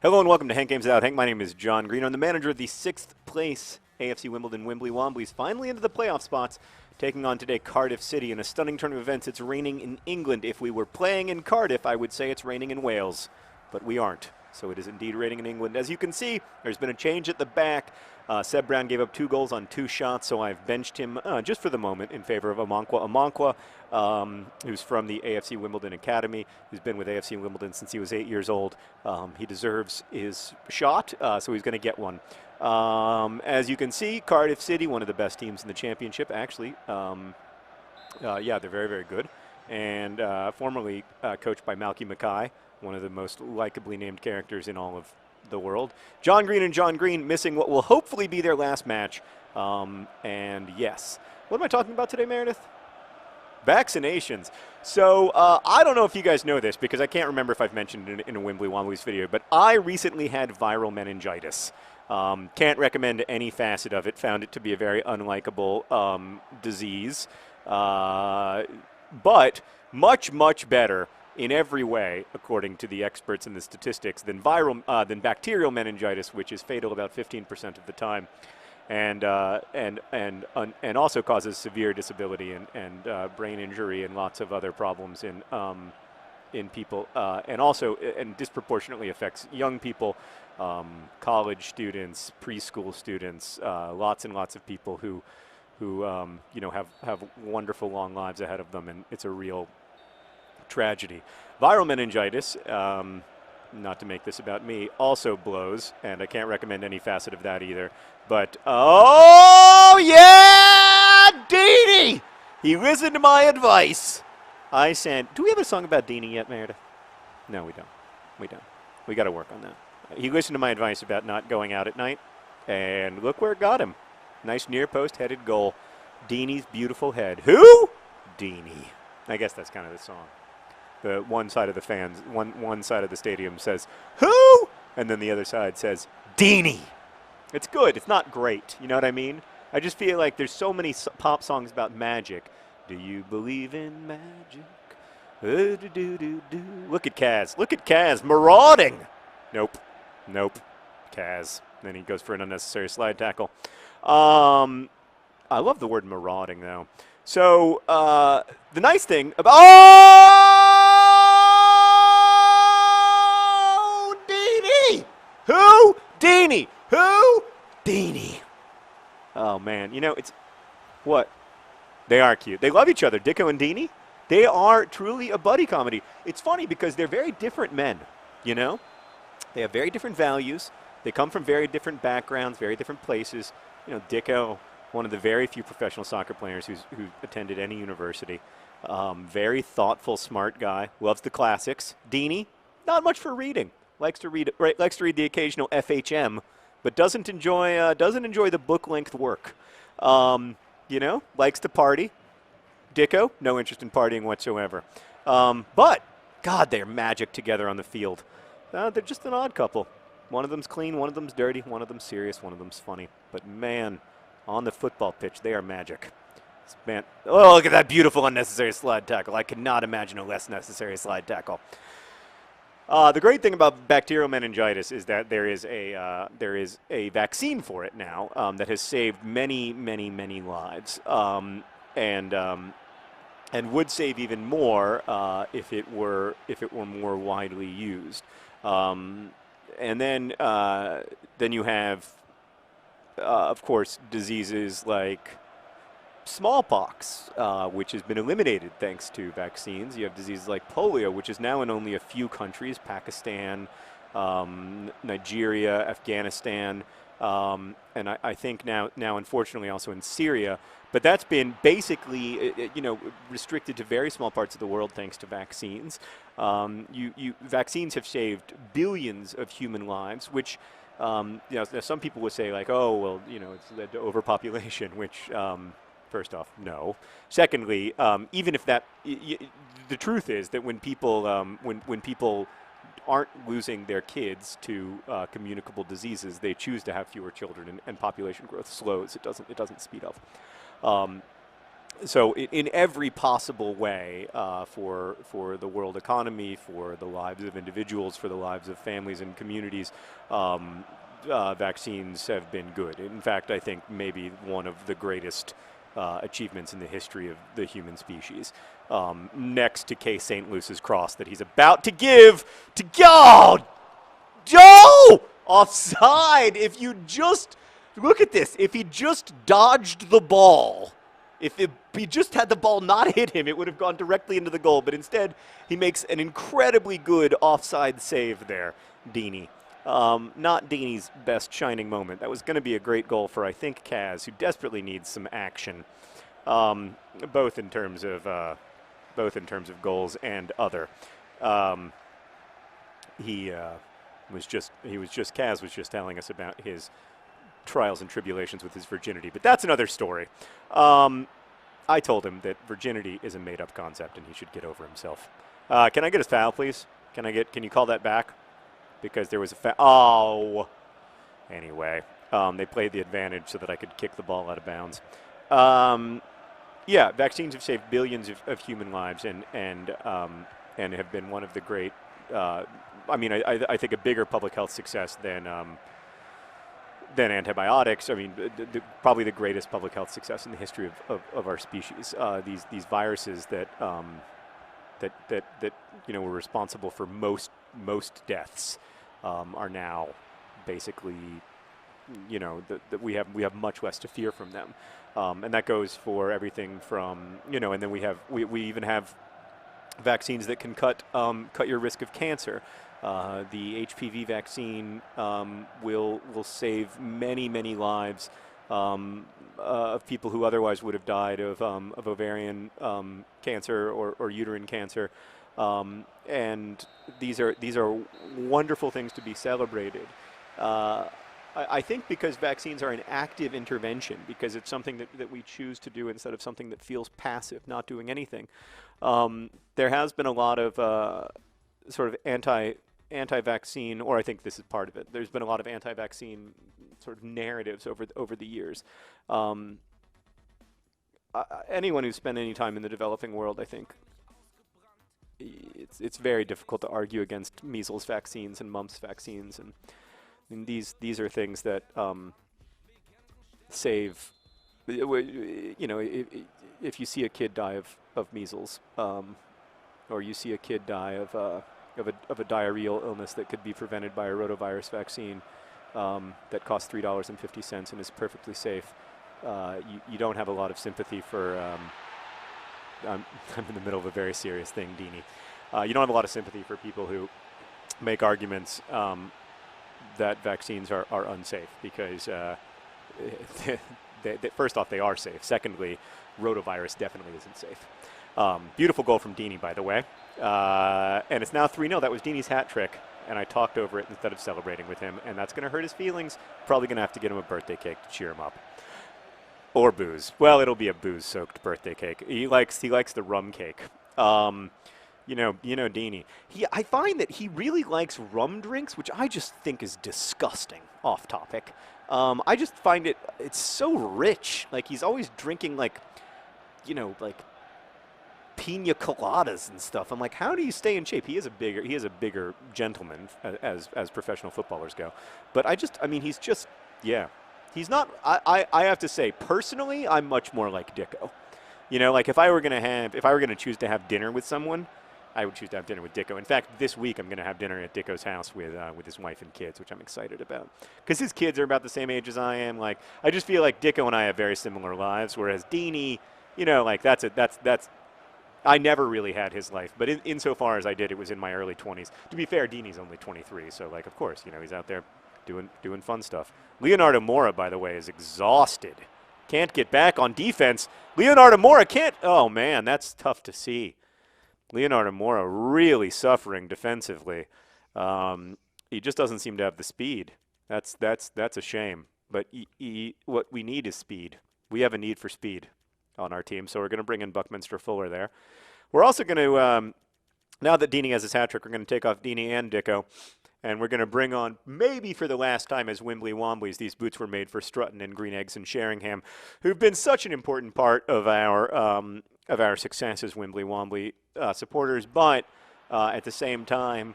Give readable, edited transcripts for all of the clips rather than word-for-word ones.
Hello and welcome to Hank Games Out. Hank, my name is John Green. I'm the manager of the 6th place AFC Wimbledon Wimbly Womblys, finally into the playoff spots, taking on today Cardiff City in a stunning turn of events. It's raining in England. If we were playing in Cardiff, I would say it's raining in Wales, but we aren't. So it is indeed raining in England. As you can see, there's been a change at the back. Seb Brown gave up 2 goals on 2 shots, so I've benched him just for the moment in favor of Amankwa, who's from the AFC Wimbledon Academy, who's been with AFC Wimbledon since he was 8 years old. He deserves his shot, so he's going to get one. As you can see, Cardiff City, one of the best teams in the championship, actually. Yeah, they're very, very good. And formerly coached by Malky Mackay, one of the most likably named characters in all of the world. John Green and John Green missing what will hopefully be their last match. And yes. What am I talking about today, Meredith? Vaccinations. So I don't know if you guys know this because I can't remember if I've mentioned it in a Wimbly Womblys video, but I recently had viral meningitis. Can't recommend any facet of it. Found it to be a very unlikable disease. But much, much better in every way, according to the experts and the statistics, than bacterial meningitis, which is fatal about 15% of the time, and also causes severe disability and brain injury and lots of other problems in people, and disproportionately affects young people, college students, preschool students, lots and lots of people who have wonderful long lives ahead of them, and it's a real tragedy. Viral meningitis, not to make this about me, also blows, and I can't recommend any facet of that either. But, oh, yeah, Deanie! He listened to my advice. Do we have a song about Deanie yet, Meredith? No, we don't. We don't. We got to work on that. He listened to my advice about not going out at night, and look where it got him. Nice near-post headed goal. Deanie's beautiful head. Who? Deanie. I guess that's kind of the song. The one side of the fans, one side of the stadium says, who? And then the other side says, Deanie. It's good. It's not great. You know what I mean? I just feel like there's so many pop songs about magic. Do you believe in magic? Look at Kaz. Look at Kaz marauding. Nope. Nope. Kaz. Then he goes for an unnecessary slide tackle. I love the word marauding, though. So the nice thing about... Oh, Deanie! Who? Deanie! Who? Deanie. Oh, man. You know, it's... What? They are cute. They love each other. Dicko and Deanie. They are truly a buddy comedy. It's funny because they're very different men, you know? They have very different values. They come from very different backgrounds, very different places. You know, Dicko, one of the very few professional soccer players who attended any university. Very thoughtful, smart guy. Loves the classics. Deanie, not much for reading. Likes to read the occasional FHM, but doesn't enjoy the book-length work. You know, likes to party. Dicko, no interest in partying whatsoever. But God, they're magic together on the field. They're just an odd couple. One of them's clean, one of them's dirty, one of them's serious, one of them's funny. But man, on the football pitch, they are magic. Man, oh, look at that beautiful unnecessary slide tackle. I could not imagine a less necessary slide tackle. The great thing about bacterial meningitis is that there is a vaccine for it now that has saved many, many, many lives, and would save even more if it were more widely used. And then you have, of course, diseases like smallpox, which has been eliminated thanks to vaccines. You have diseases like polio, which is now in only a few countries: Pakistan, Nigeria, Afghanistan, and I think now unfortunately also in Syria. But that's been basically, restricted to very small parts of the world thanks to vaccines. Vaccines have saved billions of human lives, which, some people would say like, oh, well, it's led to overpopulation, which, first off, no. Secondly, even if that, the truth is that when people, when people aren't losing their kids to communicable diseases, they choose to have fewer children, and population growth slows. It doesn't speed up. So in every possible way, for the world economy, for the lives of individuals, for the lives of families and communities, vaccines have been good. In fact, I think maybe one of the greatest achievements in the history of the human species, next to K. St. Luce's cross that he's about to give to God. Joe! Offside! If you just look at this, if he just dodged the ball, he just had the ball not hit him, it would have gone directly into the goal. But instead, he makes an incredibly good offside save there, Deeney. Not Deeney's best shining moment. That was going to be a great goal for, I think, Kaz, who desperately needs some action, both in terms of goals and other. Kaz was just telling us about his trials and tribulations with his virginity, but that's another story. I told him that virginity is a made-up concept and he should get over himself. Can I get a foul, please? Can you call that back? Because there was a foul. Oh! Anyway, they played the advantage so that I could kick the ball out of bounds. Yeah, vaccines have saved billions of human lives and have been one of the great, I think a bigger public health success than antibiotics. I mean, probably the greatest public health success in the history of our species. These viruses that were responsible for most deaths are now basically, we have much less to fear from them, and that goes for everything from and then we even have vaccines that can cut your risk of cancer. The HPV vaccine will save many lives of people who otherwise would have died of ovarian cancer or uterine cancer, and these are wonderful things to be celebrated. I think because vaccines are an active intervention, because it's something that we choose to do instead of something that feels passive, not doing anything. There has been a lot of sort of anti-vaccine, or I think this is part of it. There's been a lot of anti-vaccine sort of narratives over the years. Anyone who's spent any time in the developing world, I think, it's very difficult to argue against measles vaccines and mumps vaccines, and these are things that save. If you see a kid die of measles, or you see a kid die of a diarrheal illness that could be prevented by a rotavirus vaccine that costs $3.50 and is perfectly safe, you don't have a lot of sympathy for. I'm in the middle of a very serious thing, Deanie. You don't have a lot of sympathy for people who make arguments that vaccines are unsafe because first off, they are safe. Secondly, rotavirus definitely isn't safe. Beautiful goal from Deanie, by the way. And it's now 3-0. That was Deanie's hat trick, and I talked over it instead of celebrating with him, and that's going to hurt his feelings. Probably going to have to get him a birthday cake to cheer him up. Or booze. Well, it'll be a booze-soaked birthday cake. He likes the rum cake. Deanie. I find that he really likes rum drinks, which I just think is disgusting. Off topic. I just find it's so rich. Like he's always drinking like pina coladas and stuff. I'm like, how do you stay in shape? He is a bigger gentleman as professional footballers go. But he's just, yeah. He's not, I have to say, personally, I'm much more like Dicko. Like if I were going to choose to have dinner with someone, I would choose to have dinner with Dicko. In fact, this week I'm going to have dinner at Dicko's house with his wife and kids, which I'm excited about. Because his kids are about the same age as I am. Like, I just feel like Dicko and I have very similar lives, whereas Deanie, that's I never really had his life. But insofar as I did, it was in my early 20s. To be fair, Deanie's only 23, so like, of course, he's out there doing fun stuff. Leonardo Mora, by the way, is exhausted. Can't get back on defense. Leonardo Mora can't. Oh, man, that's tough to see. Leonardo Mora really suffering defensively. He just doesn't seem to have the speed. That's a shame. But what we need is speed. We have a need for speed on our team, so we're going to bring in Buckminster Fuller there. We're also going to, now that Deanie has his hat trick, we're going to take off Deanie and Dicko And we're going to bring on, maybe for the last time as Wimbly Womblys, these boots were made for Strutton and Green Eggs and Sheringham, who've been such an important part of our success as Wimbly Wombly supporters. But at the same time,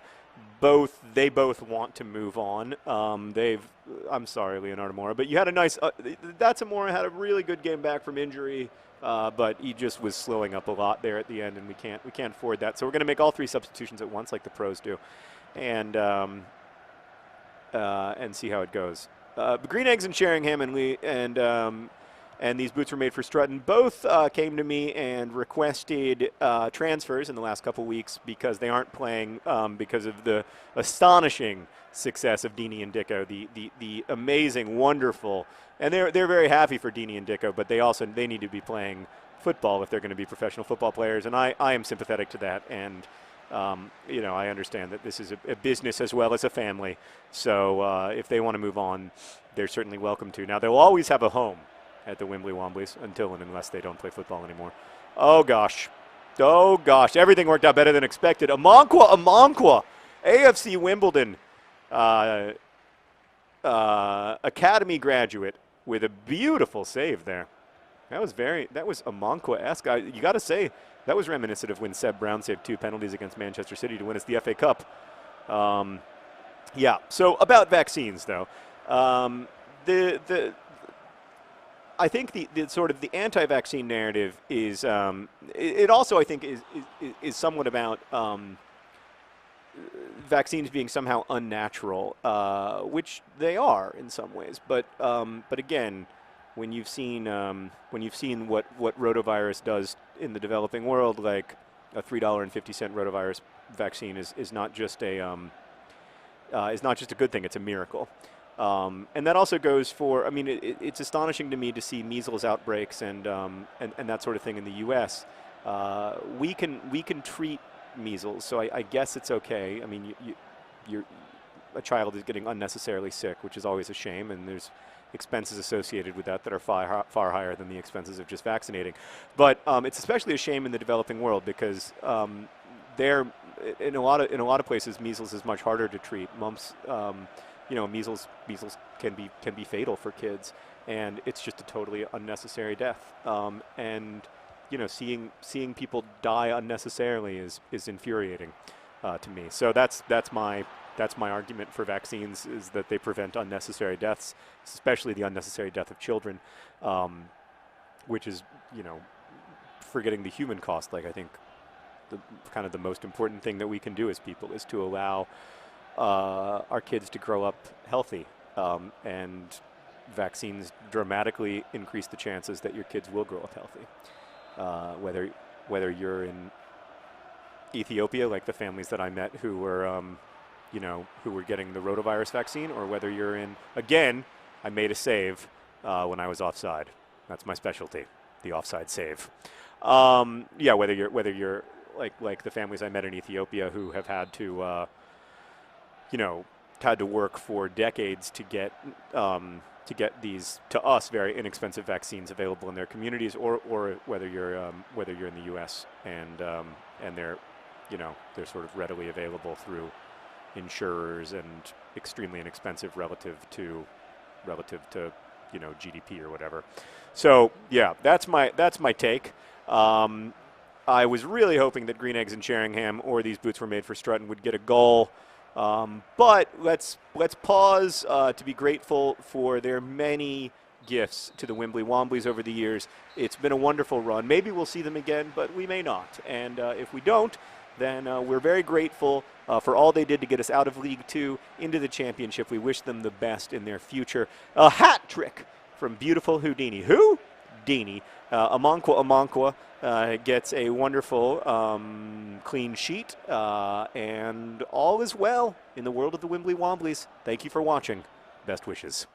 they both want to move on. I'm sorry, Leonardo Mora, but you had a nice. Mora had a really good game back from injury, but he just was slowing up a lot there at the end, and we can't afford that. So we're going to make all 3 substitutions at once, like the pros do, and see how it goes. Green Eggs and Sheringham and these boots were made for Strutton. Both came to me and requested transfers in the last couple weeks because they aren't playing because of the astonishing success of Dini and Dicko, the amazing, wonderful, and they're very happy for Dini and Dicko, but they need to be playing football if they're going to be professional football players, and I am sympathetic to that, and I understand that this is a business as well as a family, so if they want to move on, they're certainly welcome to. Now, they'll always have a home at the Wimbly Womblys until and unless they don't play football anymore. Oh gosh, everything worked out better than expected. Amankwa, AFC Wimbledon Academy graduate with a beautiful save there. That was Amankwa-esque. You got to say that was reminiscent of when Seb Brown saved 2 penalties against Manchester City to win us the FA Cup. Yeah. So about vaccines though, I think the sort of the anti-vaccine narrative is it also I think is somewhat about vaccines being somehow unnatural, which they are in some ways. But again, when you've seen what rotavirus does in the developing world, like a $3.50 rotavirus vaccine is not just a good thing; it's a miracle. And that also goes for, I mean, it's astonishing to me to see measles outbreaks and that sort of thing in the U.S. We can treat measles, so I guess it's okay. I mean, a child is getting unnecessarily sick, which is always a shame, and there's expenses associated with that are far higher than the expenses of just vaccinating. But it's especially a shame in the developing world because there, in a lot of places, measles is much harder to treat. Mumps. Measles can be fatal for kids, and it's just a totally unnecessary death. And seeing people die unnecessarily is infuriating to me. So that's my argument for vaccines, is that they prevent unnecessary deaths, especially the unnecessary death of children, which is forgetting the human cost. Like, I think the most important thing that we can do as people is to allow our kids to grow up healthy, and vaccines dramatically increase the chances that your kids will grow up healthy. Whether you're in Ethiopia, like the families that I met who were getting the rotavirus vaccine, or whether you're in, again, I made a save when I was offside. That's my specialty, the offside save. Whether you're like the families I met in Ethiopia who have had to had to work for decades to get these, to us, very inexpensive vaccines available in their communities, or whether you're in the U.S. and they're sort of readily available through insurers and extremely inexpensive relative to GDP or whatever. So yeah, that's my take. I was really hoping that Green Eggs and Sheringham or these boots were made for Strutton would get a goal. But let's pause to be grateful for their many gifts to the Wimbly Womblys over the years. It's been a wonderful run. Maybe we'll see them again, but we may not. And if we don't, then we're very grateful for all they did to get us out of League Two into the championship. We wish them the best in their future. A hat trick from beautiful Houdini. Houdini. Amankwa gets a wonderful clean sheet, and all is well in the world of the Wimbly Womblys. Thank you for watching. Best wishes.